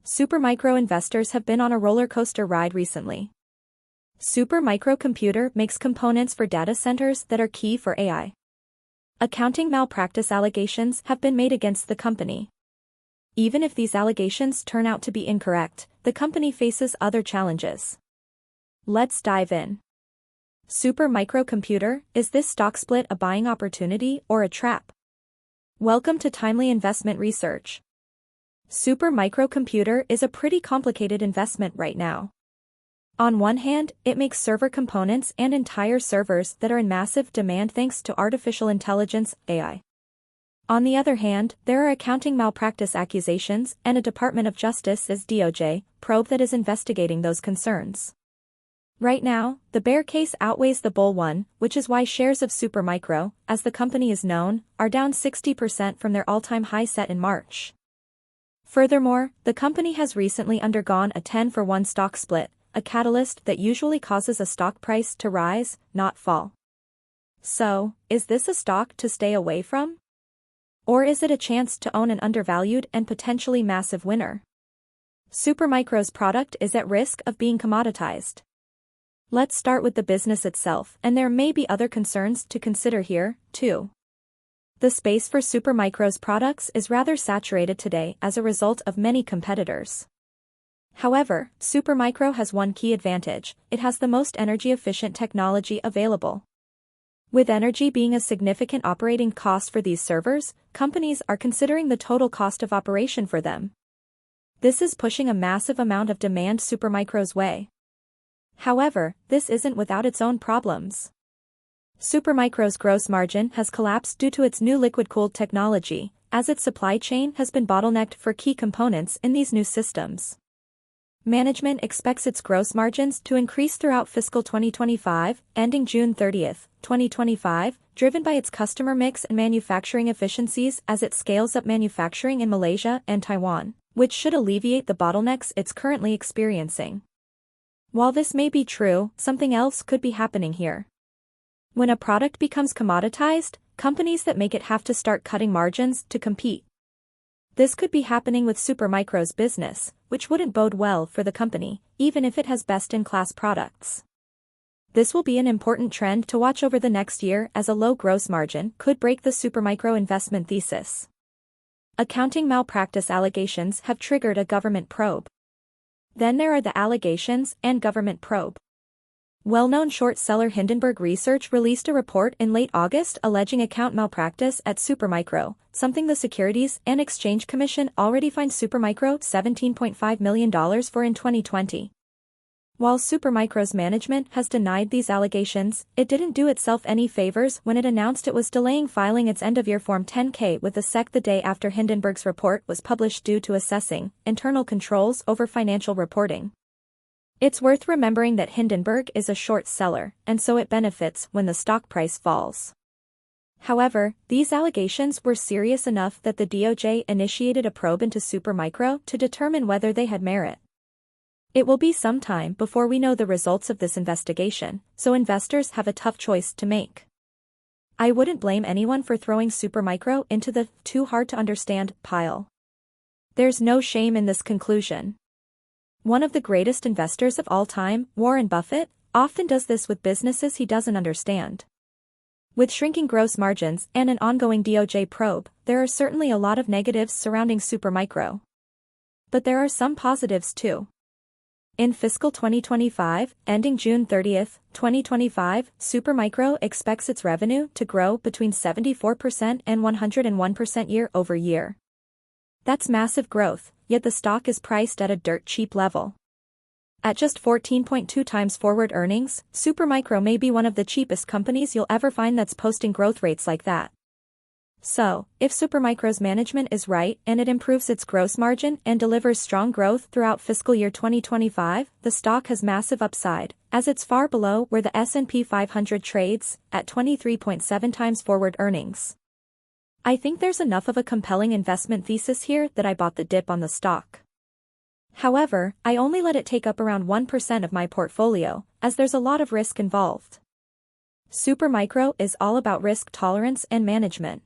Supermicro investors have been on a roller coaster ride recently. Supermicro Computer makes components for data centers that are key for AI. Accounting malpractice allegations have been made against the company. Even if these allegations turn out to be incorrect, the company faces other challenges. Let's dive in. Supermicro Computer, is this stock split a buying opportunity or a trap? Welcome to Timely Investment Research. Supermicro Computer is a pretty complicated investment right now. On one hand, it makes server components and entire servers that are in massive demand thanks to artificial intelligence, AI. On the other hand, there are accounting malpractice accusations and a Department of Justice's DOJ probe that is investigating those concerns. Right now, the bear case outweighs the bull one, which is why shares of Supermicro, as the company is known, are down 60% from their all-time high set in March. Furthermore, the company has recently undergone a 10-for-1 stock split, a catalyst that usually causes a stock price to rise, not fall. So, is this a stock to stay away from? Or is it a chance to own an undervalued and potentially massive winner? Supermicro's product is at risk of being commoditized. Let's start with the business itself, and there may be other concerns to consider here, too. The space for Supermicro's products is rather saturated today as a result of many competitors. However, Supermicro has one key advantage: it has the most energy-efficient technology available. With energy being a significant operating cost for these servers, companies are considering the total cost of operation for them. This is pushing a massive amount of demand Supermicro's way. However, this isn't without its own problems. Supermicro's gross margin has collapsed due to its new liquid-cooled technology, as its supply chain has been bottlenecked for key components in these new systems. Management expects its gross margins to increase throughout fiscal 2025, ending June 30, 2025, driven by its customer mix and manufacturing efficiencies as it scales up manufacturing in Malaysia and Taiwan, which should alleviate the bottlenecks it's currently experiencing. While this may be true, something else could be happening here. When a product becomes commoditized, companies that make it have to start cutting margins to compete. This could be happening with Supermicro's business, which wouldn't bode well for the company, even if it has best-in-class products. This will be an important trend to watch over the next year, as a low gross margin could break the Supermicro investment thesis. Accounting malpractice allegations have triggered a government probe. Then there are the allegations and government probe. Well-known short seller Hindenburg Research released a report in late August alleging account malpractice at Supermicro, something the Securities and Exchange Commission already fined Supermicro $17.5 million for in 2020. While Supermicro's management has denied these allegations, it didn't do itself any favors when it announced it was delaying filing its end-of-year Form 10-K with the SEC the day after Hindenburg's report was published due to assessing internal controls over financial reporting. It's worth remembering that Hindenburg is a short seller, and so it benefits when the stock price falls. However, these allegations were serious enough that the DOJ initiated a probe into Supermicro to determine whether they had merit. It will be some time before we know the results of this investigation, so investors have a tough choice to make. I wouldn't blame anyone for throwing Supermicro into the too hard to understand pile. There's no shame in this conclusion. One of the greatest investors of all time, Warren Buffett, often does this with businesses he doesn't understand. With shrinking gross margins and an ongoing DOJ probe, there are certainly a lot of negatives surrounding Supermicro. But there are some positives too. In fiscal 2025, ending June 30, 2025, Supermicro expects its revenue to grow between 74% and 101% year-over-year. That's massive growth, yet the stock is priced at a dirt cheap level. At just 14.2 times forward earnings, Supermicro may be one of the cheapest companies you'll ever find that's posting growth rates like that. So, if Supermicro's management is right and it improves its gross margin and delivers strong growth throughout fiscal year 2025, the stock has massive upside, as it's far below where the S&P 500 trades, at 23.7 times forward earnings. I think there's enough of a compelling investment thesis here that I bought the dip on the stock. However, I only let it take up around 1% of my portfolio, as there's a lot of risk involved. Supermicro is all about risk tolerance and management.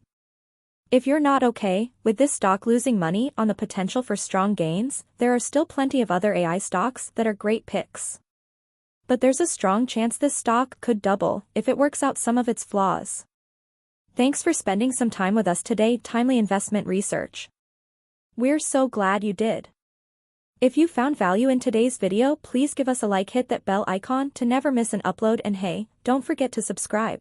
If you're not okay with this stock losing money on the potential for strong gains, there are still plenty of other AI stocks that are great picks. But there's a strong chance this stock could double if it works out some of its flaws. Thanks for spending some time with us today, Timely Investment Research. We're so glad you did. If you found value in today's video, please give us a like, hit that bell icon to never miss an upload, and hey, don't forget to subscribe.